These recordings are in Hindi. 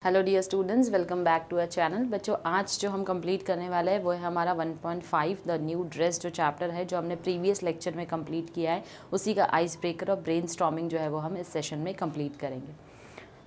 Hello dear students, welcome back to our channel. बच्चों, आज जो हम कंप्लीट करने वाले हैं वो है हमारा 1.5 द न्यू ड्रेस जो चैप्टर है, जो हमने प्रीवियस लेक्चर में कंप्लीट किया है। उसी का आइस ब्रेकर और ब्रेनस्टॉर्मिंग जो है वो हम इस सेशन में कंप्लीट करेंगे।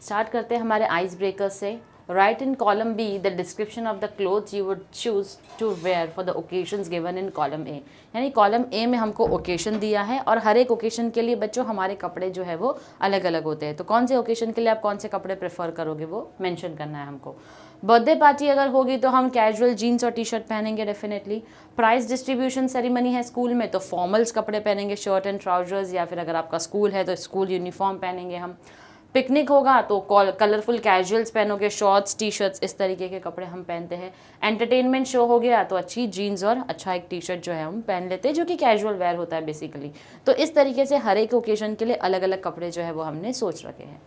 स्टार्ट करते हैं हमारे आइस ब्रेकर से। Write in column B the description of the clothes you would choose to wear for the occasions given in column A. यानी कॉलम ए में हमको ओकेजन दिया है और हर एक ओकेजन के लिए बच्चों हमारे कपड़े जो है वो अलग अलग होते हैं। तो कौन से ओकेजन के लिए आप कौन से कपड़े प्रेफर करोगे वो मेंशन करना है हमको। बर्थडे पार्टी अगर होगी तो हम कैजुअल जीन्स और टी शर्ट पहनेंगे डेफिनेटली। प्राइज डिस्ट्रीब्यूशन सेरेमनी है स्कूल में तो फॉर्मल्स कपड़े पहनेंगे, शर्ट एंड ट्राउजर्स, या फिर अगर आपका स्कूल है तो स्कूल यूनिफॉर्म पहनेंगे हम। पिकनिक होगा तो कलरफुल कैजुअल्स पहनोगे, शॉर्ट्स टी शर्ट्स, इस तरीके के कपड़े हम पहनते हैं। एंटरटेनमेंट शो हो गया तो अच्छी जीन्स और अच्छा एक टी शर्ट जो है हम पहन लेते हैं, जो कि कैजुअल वेयर होता है बेसिकली। तो इस तरीके से हर एक ओकेजन के लिए अलग अलग कपड़े जो है वो हमने सोच रखे हैं।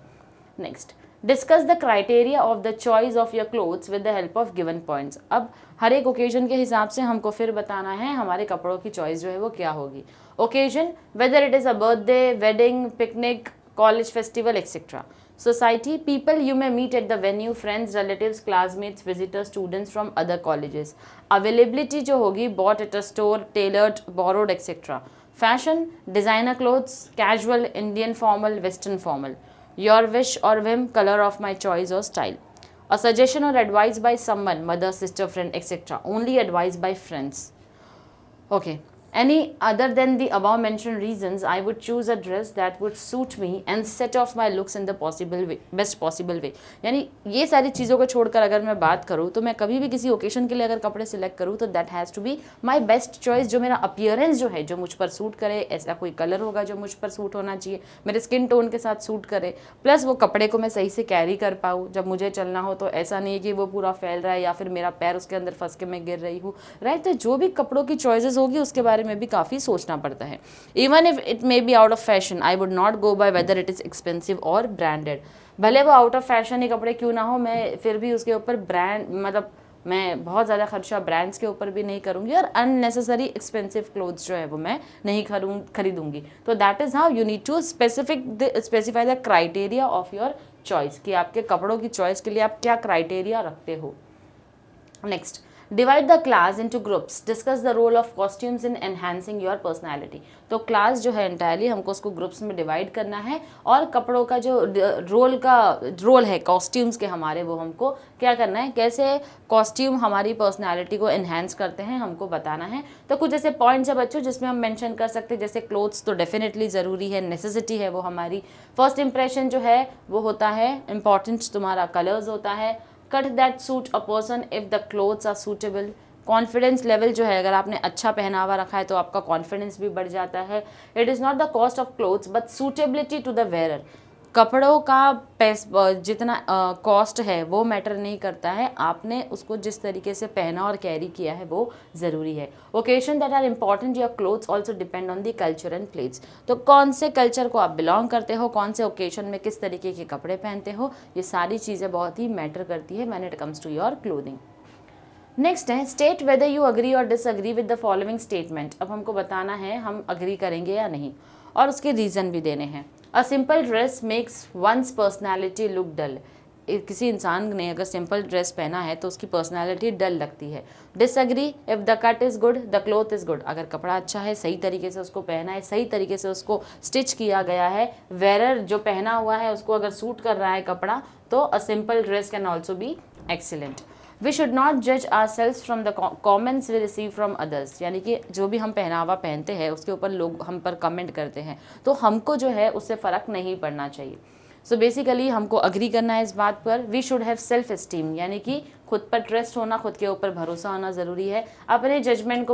Next, discuss the criteria of the choice of your clothes with the help of given points. अब हर एक ओकेजन के हिसाब से हमको फिर बताना है हमारे कपड़ों की चॉइस जो है वो क्या होगी। Occasion, whether it is a birthday, wedding, picnic, college festival, etc. Society, people you may meet at the venue, friends, relatives, classmates, visitors, students from other colleges. Availability जो होगी, bought at a store, tailored, borrowed, etc. Fashion, designer clothes, casual, Indian formal, western formal. Your wish or whim, color of my choice or style. A suggestion or advice by someone, mother, sister, friend, etc. Only advice by friends. Okay. Any other than the above mentioned reasons, I would choose a dress that would suit me and set off my looks in the possible way, best possible way. यानी ये सारी चीज़ों को छोड़कर अगर मैं बात करूँ तो मैं कभी भी किसी ओकेशन के लिए अगर कपड़े सिलेक्ट करूँ तो that has to be my best choice. जो मेरा अपीयरेंस जो है, जो मुझ पर सूट करे, ऐसा कोई कलर होगा जो मुझ पर सूट होना चाहिए, मेरे स्किन टोन के साथ सूट करे, प्लस वो कपड़े को मैं सही से कैरी कर पाऊँ जब मुझे चलना हो। तो ऐसा नहीं है कि वो पूरा फैल रहा है या फिर मेरा पैर उसके अंदर फंस के मैं गिर रही हूँ, राइट। तो जो भी कपड़ों की चॉइसेस होगी उसके बारे में भी काफ़ी सोचना पड़ता है। Even if it may be out of fashion, I would not go bye whether it is expensive और ब्रांडेड। भले वो आउट ऑफ फैशन ही कपड़े क्यों ना हो, मैं फिर भी उसके ऊपर ब्रांड, मतलब मैं बहुत ज़्यादा खर्चा ब्रांड्स के ऊपर भी नहीं करूँगी और अननेसेसरी एक्सपेंसिव क्लोथ्स जो है वो मैं नहीं खरीदूंगी। तो that is how you need to specify the criteria of your choice, कि आपके कपड़ों की चॉइस के लिए आप क्या क्राइटेरिया रखते हो। Next, divide the class into groups, discuss the role of costumes in enhancing your personality. तो क्लास जो है एंटायरली हमको उसको ग्रुप्स में डिवाइड करना है और कपड़ों का जो रोल है कॉस्ट्यूम्स के हमारे, वो हमको क्या करना है, कैसे कॉस्ट्यूम हमारी पर्सनैलिटी को एनहांस करते हैं हमको बताना है। तो कुछ ऐसे पॉइंट्स है बच्चों जिसमें हम मेंशन कर सकते हैं, जैसे क्लोथ्स तो डेफिनेटली ज़रूरी है, नेसेसिटी है वो हमारी। फर्स्ट इंप्रेशन जो है वो होता है इंपॉर्टेंट, तुम्हारा कलर्स होता है। Cut that suit a person if the clothes are suitable. Confidence level जो है, अगर आपने अच्छा पहनावा रखा है तो आपका कॉन्फिडेंस भी बढ़ जाता है। It is not the cost of clothes but suitability to the wearer. कपड़ों का जितना कॉस्ट है वो मैटर नहीं करता है, आपने उसको जिस तरीके से पहना और कैरी किया है वो ज़रूरी है। Occasion that are important your clothes also depend on the culture and place. तो कौन से कल्चर को आप बिलोंग करते हो, कौन से ओकेजन में किस तरीके के कपड़े पहनते हो, ये सारी चीज़ें बहुत ही मैटर करती है when it comes to your clothing. Next है, स्टेट वेदर यू अग्री और disagree with the following statement. अब हमको बताना है हम अग्री करेंगे या नहीं और उसके रीज़न भी देने हैं। A simple dress makes one's personality look dull. किसी इंसान ने अगर सिंपल ड्रेस पहना है तो उसकी पर्सनैलिटी डल लगती है। Disagree, if the cut is good the cloth is good. अगर कपड़ा अच्छा है, सही तरीके से उसको पहना है, सही तरीके से उसको स्टिच किया गया है, वेरर जो पहना हुआ है उसको अगर सूट कर रहा है कपड़ा, तो a simple dress can also be excellent. We should not जज ourselves from the comments we receive from others. यानी कि जो भी हम पहनावा पहनते हैं उसके ऊपर लोग हम पर कमेंट करते हैं तो हमको जो है उससे फ़र्क नहीं पड़ना चाहिए। सो बेसिकली हमको अग्री करना है इस बात पर। We should have self esteem, यानी कि खुद पर ट्रस्ट होना, खुद के ऊपर भरोसा होना ज़रूरी है। अपने जजमेंट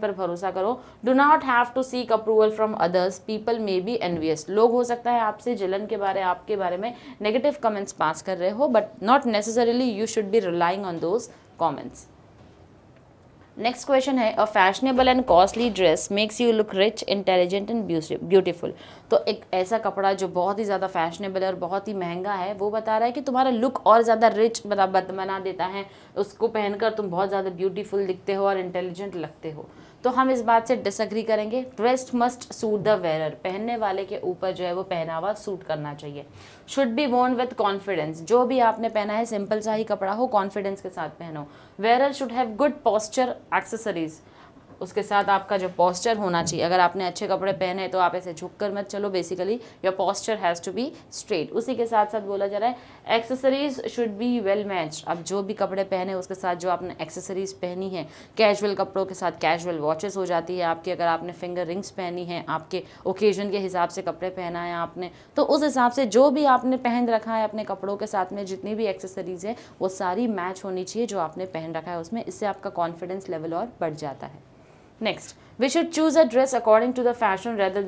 पर भरोसा करो। Do not have to seek approval from others, people may be envious. लोग हो सकता है आपसे जलन के बारे, आपके बारे में नेगेटिव कमेंट्स पास कर रहे हो, but not necessarily you should be relying on those comments. Next question है, a fashionable and costly dress makes you look rich, intelligent and beautiful. तो एक ऐसा कपड़ा जो बहुत ही ज़्यादा फैशनेबल है और बहुत ही महंगा है, वो बता रहा है कि तुम्हारा लुक और ज़्यादा रिच बना देता है, उसको पहनकर तुम बहुत ज़्यादा ब्यूटीफुल दिखते हो और इंटेलिजेंट लगते हो। तो हम इस बात से डिसएग्री करेंगे। ड्रेस मस्ट सूट द वेयरर, पहनने वाले के ऊपर जो है वो पहनावा सूट करना चाहिए। Should be Warne with confidence, जो भी आपने पहना है सिंपल सा ही कपड़ा हो, कॉन्फिडेंस के साथ पहनो। Wearer should have good posture accessories, उसके साथ आपका जो पोस्चर होना चाहिए, अगर आपने अच्छे कपड़े पहने तो आप ऐसे झुक कर मत चलो, basically your posture has to be straight. उसी के साथ साथ बोला जा रहा है accessories should be well matched, अब जो भी कपड़े पहने उसके साथ जो आपने एक्सेसरीज पहनी है, कैजुअल कपड़ों के साथ कैजुअल वॉचेस हो जाती है आपकी, अगर आपने फिंगर रिंग्स पहनी है, आपके ओकेजन के हिसाब से कपड़े पहना है आपने, तो उस हिसाब से जो भी आपने पहन रखा है अपने कपड़ों के साथ में जितनी भी एक्सेसरीज है वो सारी मैच होनी चाहिए जो आपने पहन रखा है उसमें, इससे आपका कॉन्फिडेंस लेवल और बढ़ जाता है। Next, we should choose a dress according to the fashion rather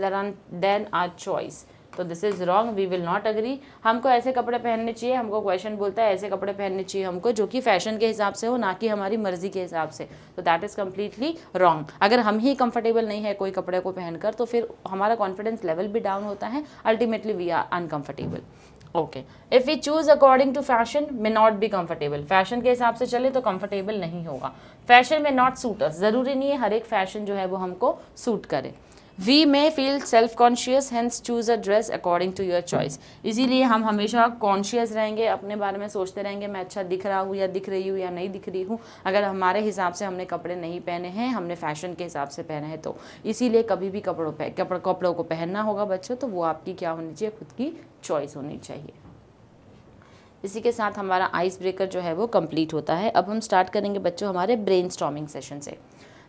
than our choice. तो this is wrong, we will not agree. हमको ऐसे कपड़े पहनने चाहिए, हमको क्वेश्चन बोलता है ऐसे कपड़े पहनने चाहिए हमको जो कि फैशन के हिसाब से हो, ना कि हमारी मर्जी के हिसाब से, तो दैट इज़ कम्प्लीटली रॉन्ग। अगर हम ही कंफर्टेबल नहीं है कोई कपड़े को पहनकर तो फिर हमारा कॉन्फिडेंस लेवल भी डाउन होता है, ultimately we are uncomfortable. Okay, if we choose according to fashion may not be comfortable, fashion के हिसाब से चले तो कंफर्टेबल नहीं होगा। फैशन में नॉट सूट अस, ज़रूरी नहीं है हर एक फैशन जो है वो हमको सूट करे। We may feel self conscious hence choose a dress according to your choice, इसीलिए हम हमेशा कॉन्शियस रहेंगे, अपने बारे में सोचते रहेंगे मैं अच्छा दिख रहा हूँ या दिख रही हूँ या नहीं दिख रही हूँ, अगर हमारे हिसाब से हमने कपड़े नहीं पहने हैं, हमने फैशन के हिसाब से पहने हैं तो। इसीलिए कभी भी कपड़ों को पहनना होगा बच्चों तो वो आपकी क्या होनी चाहिए, खुद की चॉइस होनी चाहिए। इसी के साथ हमारा आइस ब्रेकर जो है वो कंप्लीट होता है। अब हम स्टार्ट करेंगे बच्चों हमारे ब्रेनस्टॉर्मिंग सेशन से।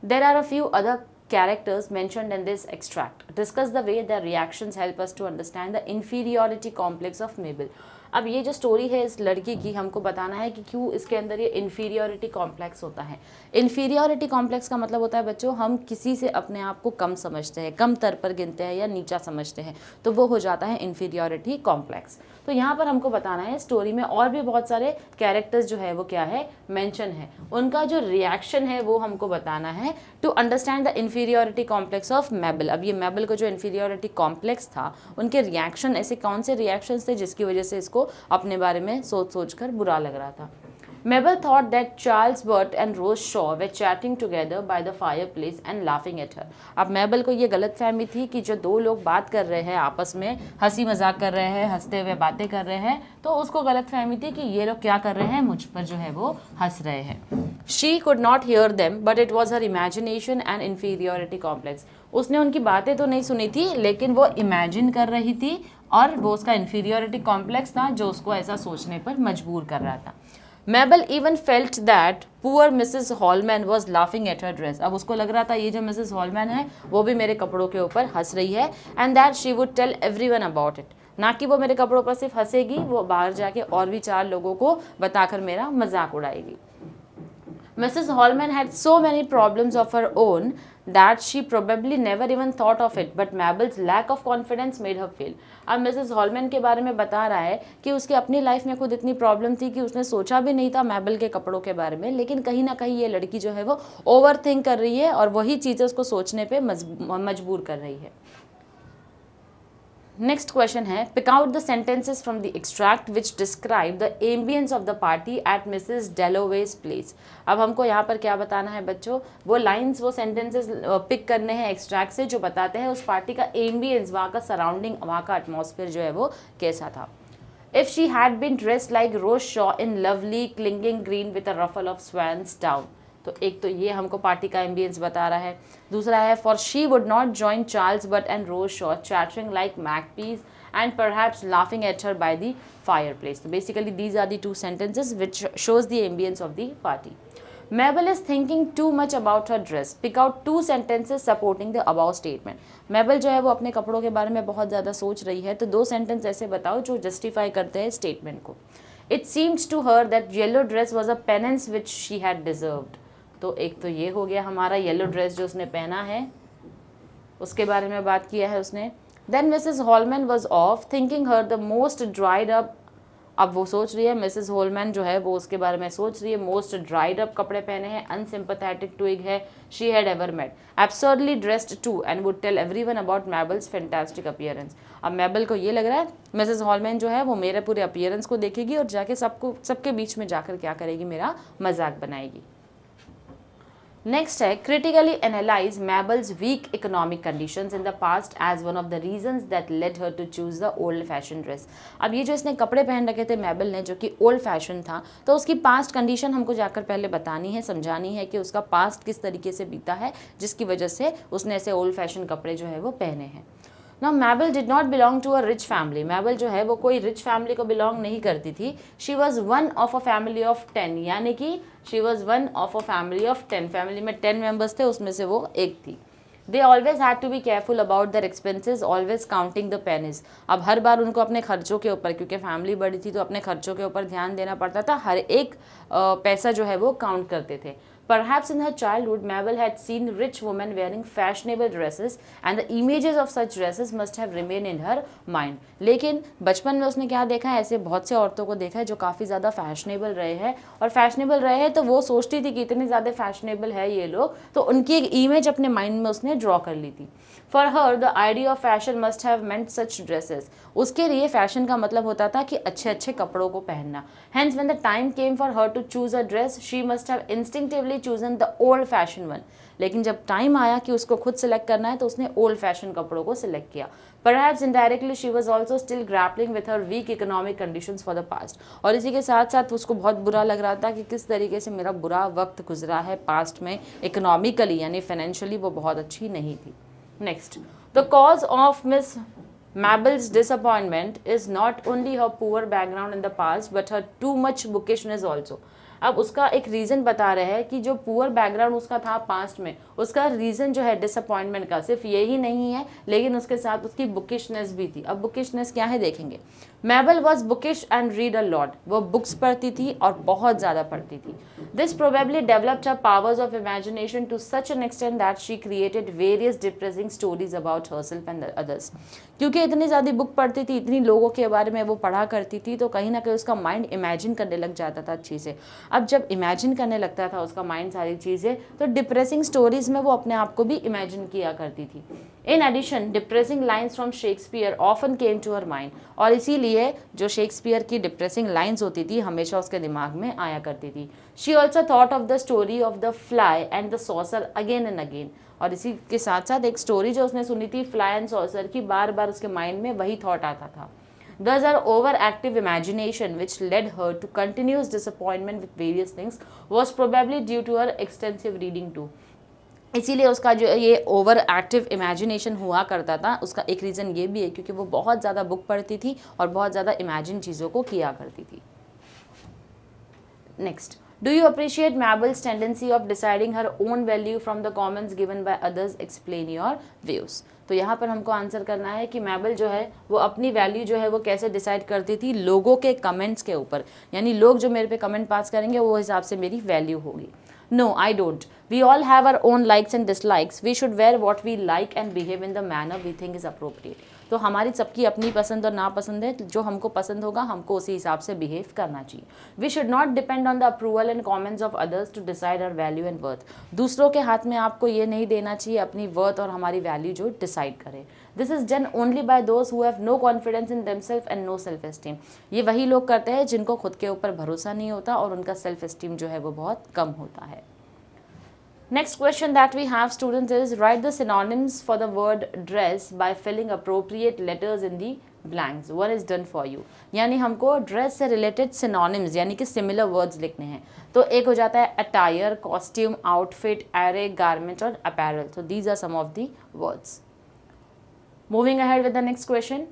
There are a few other characters mentioned in this extract. Discuss the way their reactions help us to understand the inferiority complex of Mabel. अब ये जो स्टोरी है इस लड़की की, हमको बताना है कि क्यों इसके अंदर ये इन्फीरियोरिटी कॉम्प्लेक्स होता है। इन्फीरियोरिटी कॉम्प्लेक्स का मतलब होता है बच्चों हम किसी से अपने आप को कम समझते हैं, कम तर पर गिनते हैं या नीचा समझते हैं, तो वो हो जाता है इन्फीरियोरिटी कॉम्प्लेक्स। तो यहाँ पर हमको बताना है स्टोरी में और भी बहुत सारे कैरेक्टर्स जो है वो क्या है, मेंशन है, उनका जो रिएक्शन है वो हमको बताना है to understand the inferiority complex of Mabel. अब ये मैबल को जो इन्फीरियोरिटी कॉम्प्लेक्स था उनके रिएक्शन, ऐसे कौन से रिएक्शन थे जिसकी वजह से इसको अपने बारे में सोच कर बुरा लग रहा था। Mabel thought that Charles Burt and Rose Shaw were chatting together by the fireplace and laughing at her. अब मेबल को ये गलत फहमी थी कि जो दो लोग बात कर रहे हैं आपस में, हंसी मजाक कर रहे हैं, हंसते हुए बातें कर रहे हैं, तो उसको गलत फहमी थी कि ये लोग क्या कर रहे हैं, मुझ पर जो है वो हंस रहे हैं। She could not hear them, but it was her imagination and inferiority complex. उसने उनकी बातें तो नहीं सुनी थी लेकिन वो इमेजिन कर रही थी और वो उसका इन्फीरियोरिटी कॉम्प्लेक्स था जो उसको ऐसा सोचने पर मजबूर कर रहा था। Mabel even felt that poor Mrs. Holman was laughing at her dress. अब उसको लग रहा था ये जो मिसेस हॉलमैन है वो भी मेरे कपड़ों के ऊपर हंस रही है, and that she would tell everyone about it. ना कि वो मेरे कपड़ों पर सिर्फ हंसेगी, वो बाहर जाके और भी 4 लोगों को बताकर मेरा मजाक उड़ाएगी। Mrs. Holman had so many problems of her own that she probably never even thought of it, but Mabel's lack of confidence made her fail. अब मिसेस हॉलमैन के बारे में बता रहा है कि उसकी अपनी लाइफ में खुद इतनी प्रॉब्लम थी कि उसने सोचा भी नहीं था मैबल के कपड़ों के बारे में, लेकिन कहीं ना कहीं ये लड़की जो है वो ओवर थिंक कर रही है और वही चीज़ें उसको सोचने पे मजबूर कर रही है। नेक्स्ट क्वेश्चन है, pick out the sentences from the extract which describe the ambience of the party at Mrs Dalloway's place. अब हमको यहाँ पर क्या बताना है बच्चों, वो लाइंस, वो सेंटेंसेस पिक करने हैं एक्सट्रैक्ट से जो बताते हैं उस पार्टी का एम्बियंस, वहाँ का सराउंडिंग, वहाँ का एटमॉस्फेयर जो है वो कैसा था। If she had been dressed like Rose Shaw in lovely clinging green with a ruffle of swans down, तो एक तो ये हमको पार्टी का एम्बियंस बता रहा है। दूसरा है, for she would not join Charles but and Rose Shaw chattering like magpies and perhaps laughing at her by the fireplace. So basically these are the 2 sentences which shows the ambience of the party. Mabel is thinking too much about her dress. Pick out 2 sentences supporting the above statement. Mabel जो है वो अपने कपड़ों के बारे में बहुत ज़्यादा सोच रही है, तो 2 सेंटेंस ऐसे बताओ जो जस्टिफाई करते हैं स्टेटमेंट को। It seems to her that yellow dress was a penance which she had deserved. तो एक तो ये हो गया हमारा येलो ड्रेस जो उसने पहना है उसके बारे में बात किया है उसने। Then Mrs. Holman was off, thinking her the most dried up. अब वो सोच रही है, मिसेस होलमैन जो है वो उसके बारे में सोच रही है, मोस्ट ड्राइड अप कपड़े पहने हैं, अनसिम्पैथेटिक ट्विग है, she had ever met, absurdly dressed to and would tell everyone about Mabel's fantastic appearance. अब मैबल को ये लग रहा है मिसेस हॉलमैन जो है वो मेरे पूरे अपीयरेंस को देखेगी और जाके सबके बीच में जाकर क्या करेगी, मेरा मजाक बनाएगी। नेक्स्ट है critically analyse Mabel's weak economic conditions in the past as one of the reasons that led her to choose the old fashion dress. अब ये जो इसने कपड़े पहन रखे थे मैबल ने, जो कि ओल्ड फैशन था, तो उसकी पास्ट कंडीशन हमको जाकर पहले बतानी है, समझानी है कि उसका पास्ट किस तरीके से बीता है जिसकी वजह से उसने ऐसे ओल्ड फैशन कपड़े जो है वो पहने हैं। ना Mabel did not belong to a rich family. Mabel जो है वो कोई रिच फैमिली को बिलोंग नहीं करती थी। She was one of a family of 10, यानी कि she was one of a family of 10। Family में 10 मेंबर्स थे, उसमें से वो एक थी। They always had to be careful about their expenses, always counting the pennies. अब हर बार उनको अपने खर्चों के ऊपर, क्योंकि फैमिली बड़ी थी तो अपने खर्चों के ऊपर ध्यान देना पड़ता था, हर एक पैसा जो है वो काउंट करते थे। Perhaps in her childhood, Mabel had seen rich women wearing fashionable dresses and the images of such dresses must have remained in her mind. लेकिन बचपन में उसने क्या देखा है, ऐसे बहुत से औरतों को देखा है जो काफ़ी ज़्यादा फैशनेबल रहे हैं, और फैशनेबल रहे हैं तो वो सोचती थी कि इतने ज़्यादा फैशनेबल है ये लोग, तो उनकी एक इमेज अपने माइंड में उसने ड्रॉ कर ली थी। For her the idea of fashion must have meant such dresses. उसके लिए फैशन का मतलब होता था कि अच्छे अच्छे कपड़ों को पहनना। Hence when the time came for her to choose a dress, she must have instinctively chosen the old fashion one. लेकिन जब टाइम आया कि उसको खुद सिलेक्ट करना है तो उसने ओल्ड फैशन कपड़ों को सिलेक्ट किया। Perhaps indirectly she was also still grappling with her weak economic conditions for the past। और इसी के साथ साथ उसको बहुत बुरा लग रहा था कि किस तरीके से मेरा बुरा वक्त गुजरा है पास्ट में, इकोनॉमिकली यानी फाइनेंशियली वो बहुत अच्छी नहीं थी। Next, the cause of Miss Mabel's disappointment is not only her poor background in the past but her too much bookishness also। अब उसका एक रीज़न बता रहे हैं कि जो पुअर बैकग्राउंड उसका था पास्ट में, उसका रीज़न जो है डिसअपॉइंटमेंट का सिर्फ यही नहीं है, लेकिन उसके साथ उसकी बुकिशनेस भी थी। अब बुकिशनेस क्या है देखेंगे। Mabel was bookish and read a lot. वो बुक्स पढ़ती थी और बहुत ज़्यादा पढ़ती थी। This probably developed her powers of imagination to such an extent that she created various depressing stories about herself and others. क्योंकि इतनी ज़्यादा बुक पढ़ती थी, इतनी लोगों के बारे में वो पढ़ा करती थी, तो कहीं ना कहीं उसका माइंड इमेजिन करने लग जाता था अच्छी से। अब जब इमेजिन करने लगता था उसका माइंड सारी चीज़ें, तो डिप्रेसिंग स्टोरीज में वो अपने आप को भी इमेजिन किया करती थी। In addition depressing lines from Shakespeare often came to her mind. और इसीलिए जो शेक्सपियर की डिप्रेसिंग लाइन्स होती थी हमेशा उसके दिमाग में आया करती थी। She also thought of the story of the fly and the saucer again and again. और इसी के साथ साथ एक स्टोरी जो उसने सुनी थी फ्लाई एंड सॉसर की, बार बार उसके माइंड में वही थॉट आता था। Thus her overactive imagination, which led her to continuous disappointment with various things, was probably due to her extensive reading too। इसीलिए उसका जो ये ओवर एक्टिव इमेजिनेशन हुआ करता था, उसका एक रीज़न ये भी है क्योंकि वो बहुत ज़्यादा बुक पढ़ती थी और बहुत ज़्यादा इमेजिन चीज़ों को किया करती थी। Next, do you appreciate Mabel's tendency of deciding her own value from the comments given by others, explain your views. तो यहाँ पर हमको आंसर करना है कि मैबल जो है वो अपनी वैल्यू जो है वो कैसे डिसाइड करती थी, लोगों के कमेंट्स के ऊपर। यानी लोग जो मेरे पे कमेंट पास करेंगे वो हिसाब से मेरी वैल्यू होगी। No, I don't. We all have our own likes and dislikes. We should wear what we like and behave in the manner we think is appropriate। तो हमारी सबकी अपनी पसंद और नापसंद है, जो हमको पसंद होगा हमको उसी हिसाब से बिहेव करना चाहिए। We should not depend on the approval and comments of others to decide our value and worth। दूसरों के हाथ में आपको ये नहीं देना चाहिए अपनी वर्थ और हमारी वैल्यू जो डिसाइड करे। This is done only by those who have no confidence in themselves and no self esteem। ये वही लोग करते हैं जिनको खुद के ऊपर भरोसा नहीं होता और उनका सेल्फ एस्टीम जो है वो बहुत कम होता है। Next question that we have students is write the synonyms for the word dress by filling appropriate letters in the blanks। One is done for you। यानी हमको ड्रेस से रिलेटेड synonyms यानी कि सिमिलर वर्ड्स लिखने हैं। तो एक हो जाता है attire, costume, outfit, array, garment और apparel। So these are some of the words। Moving ahead with the next question।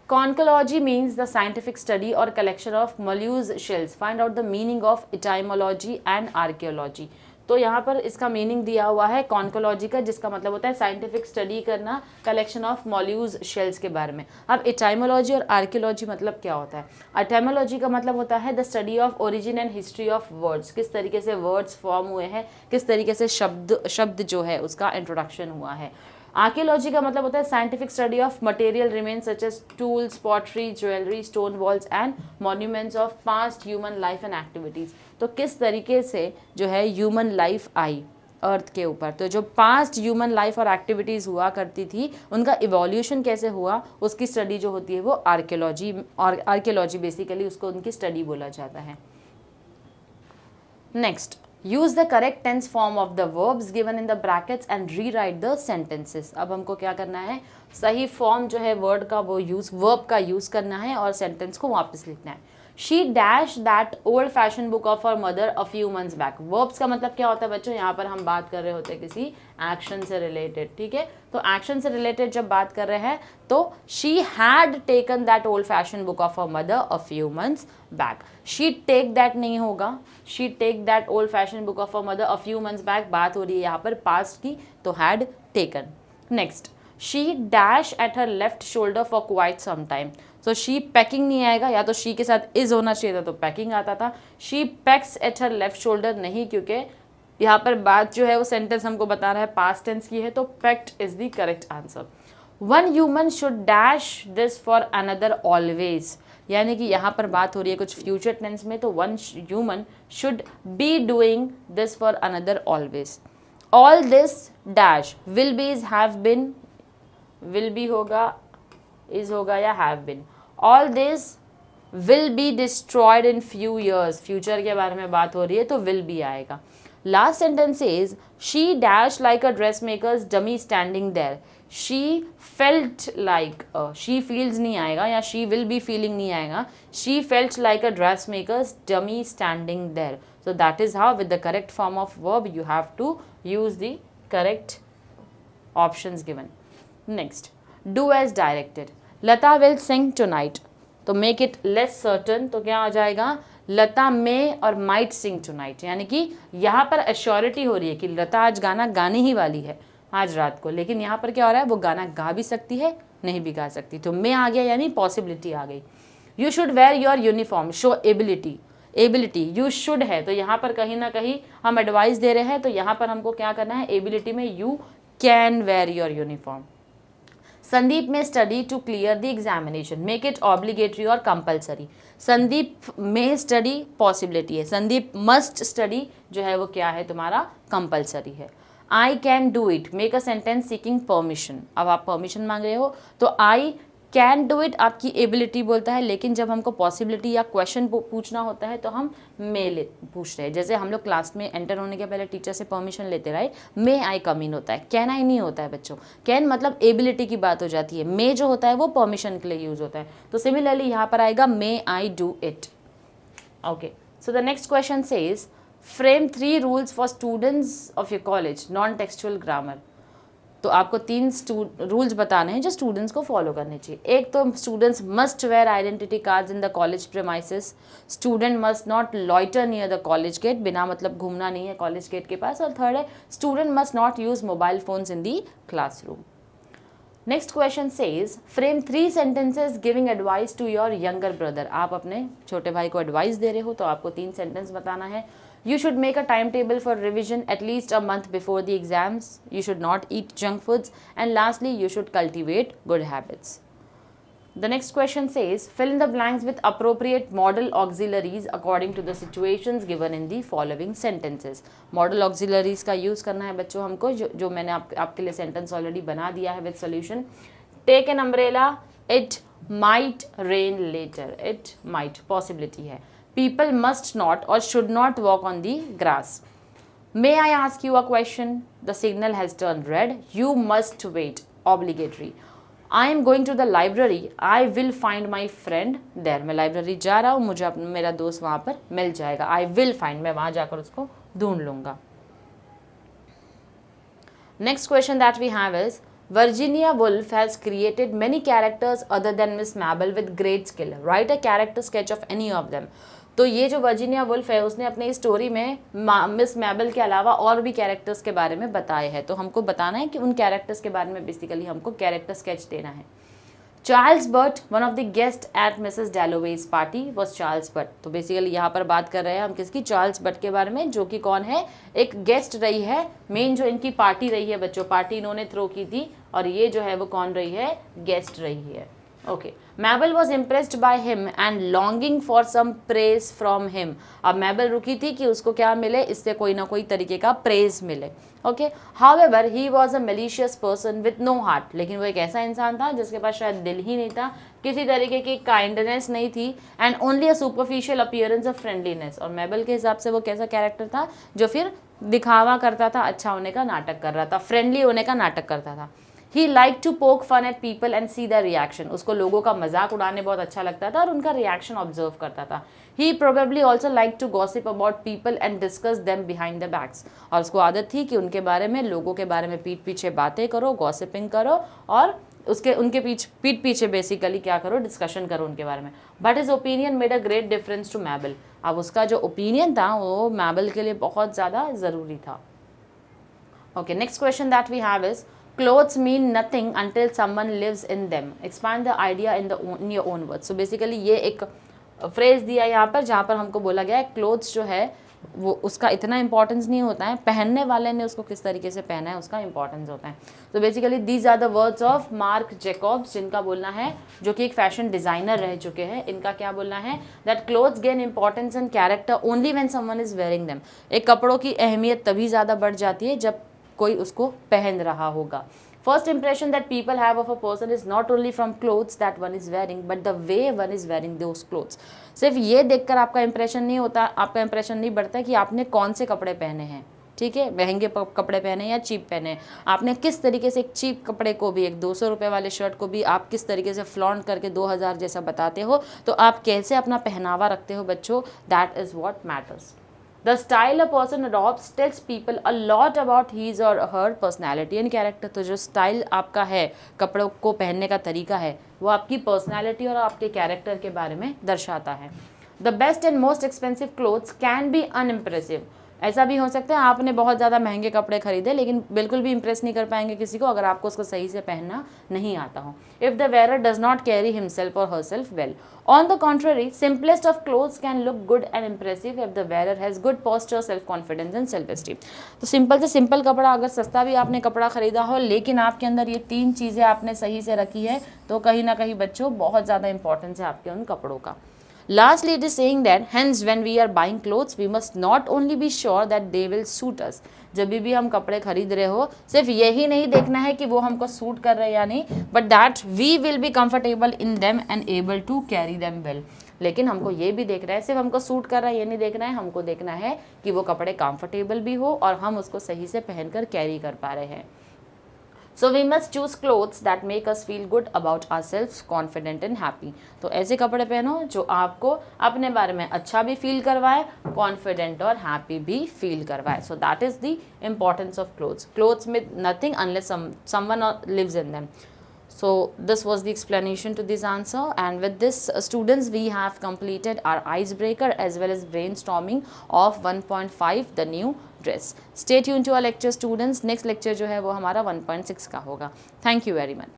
Conchology means the scientific study or collection of mollusc shells। Find out the meaning of etymology and archaeology। तो यहाँ पर इसका मीनिंग दिया हुआ है कॉन्कोलॉजी का, जिसका मतलब होता है साइंटिफिक स्टडी करना, कलेक्शन ऑफ मॉल्यूज शेल्स के बारे में। अब एटाइमोलॉजी और आर्कियोलॉजी मतलब क्या होता है? एटाइमोलॉजी का मतलब होता है the study of origin and history of words. किस तरीके से वर्ड्स फॉर्म हुए हैं, किस तरीके से शब्द जो है उसका इंट्रोडक्शन हुआ है। आर्कियोलॉजी का मतलब होता है scientific study of material remains such as tools, pottery, jewellery, stone walls and monuments of past human life and activities. तो किस तरीके से जो है ह्यूमन लाइफ आई अर्थ के ऊपर, तो जो पास्ट ह्यूमन लाइफ और एक्टिविटीज़ हुआ करती थी उनका इवोल्यूशन कैसे हुआ, उसकी स्टडी जो होती है वो आर्कियोलॉजी, और आर्कियोलॉजी बेसिकली उसको उनकी स्टडी बोला जाता है। Next, use the correct tense form of the verbs given in the brackets and rewrite the sentences. अब हमको क्या करना है, सही फॉर्म जो है वर्ड का वो यूज, वर्ब का यूज करना है और सेंटेंस को वापस लिखना है। She dashed that old fashioned book of her mother a few months back। verbs का मतलब क्या होता है बच्चों, यहाँ पर हम बात कर रहे होते हैं किसी एक्शन से रिलेटेड, ठीक है। तो एक्शन से रिलेटेड जब बात कर रहे हैं तो she had taken that old fashioned book of her mother a few months back। she take that नहीं होगा, she take that old fashioned book of her mother a few months back, बात हो रही है यहाँ पर past की, तो had taken। next, she dash at her left shoulder for quite some time। so she packing नहीं आएगा, या तो she के साथ is होना चाहिए था तो packing आता था। she packs at her left shoulder नहीं, क्योंकि यहाँ पर बात जो है वो सेंटेंस हमको बता रहा है past tense की है, तो packed is the correct answer। one human should dash this for another always, यानी कि यहाँ पर बात हो रही है कुछ फ्यूचर टेंस में, तो one human should be doing this for another always। all this dash will be is have been, will be होगा, is होगा या have been। all this will be destroyed in few years, future के बारे में बात हो रही है तो will be आएगा। Last sentence is she dash like a dressmaker's dummy standing there। she felt like she feels नहीं आएगा या she will be feeling नहीं आएगा, she felt like a dressmaker's dummy standing there। so that is how with the correct form of verb you have to use the correct options given। next, do as directed। Lata will sing tonight, तो make it less certain, तो क्या आ जाएगा, लता may और might sing tonight, यानी कि यहाँ पर एश्योरिटी हो रही है कि लता आज गाना गाने ही वाली है आज रात को, लेकिन यहाँ पर क्या हो रहा है, वो गाना गा भी सकती है नहीं भी गा सकती, तो may आ गया यानी पॉसिबिलिटी आ गई। you should wear your uniform, show ability, ability you should है, तो यहाँ पर कहीं ना कहीं हम एडवाइस दे रहे हैं, तो यहाँ पर हमको क्या करना है, एबिलिटी में you can wear your uniform। संदीप में study to clear the examination, make it obligatory और कंपलसरी। संदीप में स्टडी पॉसिबिलिटी है, संदीप मस्ट स्टडी जो है वो क्या है तुम्हारा, कंपलसरी है। I can do it, make a sentence seeking permission, अब आप परमिशन मांग रहे हो तो आई कैन डू इट आपकी एबिलिटी बोलता है, लेकिन जब हमको पॉसिबिलिटी या क्वेश्चन पूछना होता है तो हम मे पूछ रहे हैं। जैसे हम लोग क्लास में एंटर होने के पहले टीचर से परमिशन लेते, राइट, मे आई कम इन होता है, कैन आई नहीं होता है बच्चों। कैन मतलब एबिलिटी की बात हो जाती है, मे जो होता है वो परमिशन के लिए यूज होता है, तो सिमिलरली यहाँ पर आएगा may I do it. Okay, so the next question says frame 3 rules for students of your college non textual grammar. तो आपको 3 रूल्स बताने हैं जो स्टूडेंट्स को फॉलो करने चाहिए। एक तो students must wear identity cards in the college premises, student must not loiter near the college gate, बिना मतलब घूमना नहीं है कॉलेज गेट के पास। और थर्ड है student must not use mobile phones in the classroom. Next question says frame 3 sentences giving advice to your younger brother. आप अपने छोटे भाई को एडवाइस दे रहे हो तो आपको 3 सेंटेंस बताना है। You should make a timetable for revision at least a month before the exams. You should not eat junk foods. And lastly, you should cultivate good habits. The next question says, fill in the blanks with appropriate modal auxiliaries according to the situations given in the following sentences. Modal auxiliaries का use करना है बच्चों हमको, जो मैंने आपके लिए sentence already बना दिया है with solution. Take an umbrella. It might rain later. It might, possibility है. People must not or should not walk on the grass. May I ask you a question? The signal has turned red. You must wait. Obligatory. I am going to the library. I will find my friend there. मैं लाइब्रेरी जा रहा हूँ, मुझे मेरा दोस्त वहाँ पर मिल जाएगा। I will find, मैं वहाँ जाकर उसको ढूंढ लूँगा। Next question that we have is, Virginia Woolf has created many characters other than Miss Mabel with great skill. Write a character sketch of any of them. तो ये जो वर्जीनिया वुल्फ है उसने अपने स्टोरी में मिस मैबल के अलावा और भी कैरेक्टर्स के बारे में बताए हैं, तो हमको बताना है कि उन कैरेक्टर्स के बारे में बेसिकली हमको कैरेक्टर स्केच देना है। Charles Burt, one of the guest at Mrs Dalloway's party was Charles Burt. तो बेसिकली यहाँ पर बात कर रहे हैं हम किसकी, चार्ल्स बर्ट के बारे में, जो कि कौन है, एक गेस्ट रही है, मेन जो इनकी पार्टी रही है बच्चों, पार्टी इन्होंने थ्रो की थी और ये जो है वो कौन रही है, गेस्ट रही है। Okay, Mabel was impressed by him and longing for some praise from him. अब मैबल रुकी थी कि उसको क्या मिले, इससे कोई ना कोई तरीके का प्रेज मिले। Okay, however he was a malicious person with no heart, लेकिन वो एक ऐसा इंसान था जिसके पास शायद दिल ही नहीं था, किसी तरीके की काइंडनेस नहीं थी, and only a superficial appearance of friendliness. और मैबल के हिसाब से वो कैसा कैरेक्टर था, जो फिर दिखावा करता था, अच्छा होने का नाटक कर रहा था, फ्रेंडली होने का नाटक करता था। He like to poke fun at people and see the reaction, उसको लोगों का मजाक उड़ाने बहुत अच्छा लगता था और उनका रिएक्शन ऑब्जर्व करता था। He probably also like to gossip about people and discuss them behind the backs, और उसको आदत थी कि उनके बारे में, लोगों के बारे में पीठ पीछे बातें करो, गॉसिपिंग करो, और उनके पीठ पीछे बेसिकली क्या करो, डिस्कशन करो उनके बारे में। But his opinion made a great difference to Mabel, अब उसका जो ओपिनियन था वो मैबल के लिए बहुत ज़्यादा ज़रूरी था। Okay, next question that we have is clothes mean nothing until someone lives in them, expand the idea in your own words। so basically ये एक फ्रेज दिया है यहाँ पर, जहाँ पर हमको बोला गया है क्लोथ्स जो है वो उसका इतना इंपॉर्टेंस नहीं होता है, पहनने वाले ने उसको किस तरीके से पहना है उसका इंपॉर्टेंस होता है। तो basically these are the words of Mark Jacobs, जिनका बोलना है, जो कि एक फैशन डिजाइनर रह चुके हैं, इनका क्या बोलना है, that clothes gain importance and character only when someone is wearing them. एक कपड़ों की अहमियत तभी ज़्यादा बढ़ जाती है जब कोई उसको पहन रहा होगा। First impression that people have of a person is not only from clothes that one is wearing but the way one is wearing those clothes. सिर्फ ये देखकर आपका इंप्रेशन नहीं होता, आपका इंप्रेशन नहीं बढ़ता कि आपने कौन से कपड़े पहने हैं, ठीक है, महंगे कपड़े पहने या चीप पहने, आपने किस तरीके से एक चीप कपड़े को भी, एक 200 रुपये वाले शर्ट को भी आप किस तरीके से फ्लॉन्ट करके 2000 जैसा बताते हो, तो आप कैसे अपना पहनावा रखते हो बच्चों, that is what matters. The style a person adopts tells people a lot about his or her personality and character। तो जो स्टाइल आपका है, कपड़ों को पहनने का तरीका है, वो आपकी पर्सनैलिटी और आपके कैरेक्टर के बारे में दर्शाता है। The best and most expensive clothes can be unimpressive। ऐसा भी हो सकता है आपने बहुत ज़्यादा महंगे कपड़े खरीदे लेकिन बिल्कुल भी इंप्रेस नहीं कर पाएंगे किसी को अगर आपको उसको सही से पहनना नहीं आता हो। If the wear does not carry himself और herself well. On the contrary, simplest of clothes can look good and impressive if the wear has good posture, self confidence and self esteem. तो सिंपल से सिंपल कपड़ा, अगर सस्ता भी आपने कपड़ा खरीदा हो लेकिन आपके अंदर ये 3 चीज़ें आपने सही से रखी है, तो कहीं ना कहीं बच्चों बहुत ज़्यादा इंपॉर्टेंस है आपके उन कपड़ों का। Lastly, it is saying that hence when we are buying clothes, we must not only be sure that they will suit us। जब भी हम कपड़े खरीद रहे हो, सिर्फ यही नहीं देखना है कि वो हमको सूट कर रहे हैं या नहीं, but that we will be comfortable in them and able to carry them well. लेकिन हमको ये भी देखना है, सिर्फ हमको सूट कर रहा है ये नहीं देखना है, हमको देखना है कि वो कपड़े कंफर्टेबल भी हो और हम उसको सही से पहनकर कैरी कर पा रहे हैं। So we must choose clothes that make us feel good about ourselves, confident and happy। तो ऐसे कपड़े पहनो जो आपको अपने बारे में अच्छा भी फील करवाए, कॉन्फिडेंट और हैप्पी भी फील करवाए। So that is the importance of clothes। Clothes mean nothing unless someone lives in them। So this was the explanation to this answer, and with this students we have completed our icebreaker as well as brainstorming of 1.5 the new dress। Stay tuned to our lecture students। next lecture जो है वो हमारा 1.6 का होगा। Thank you very much।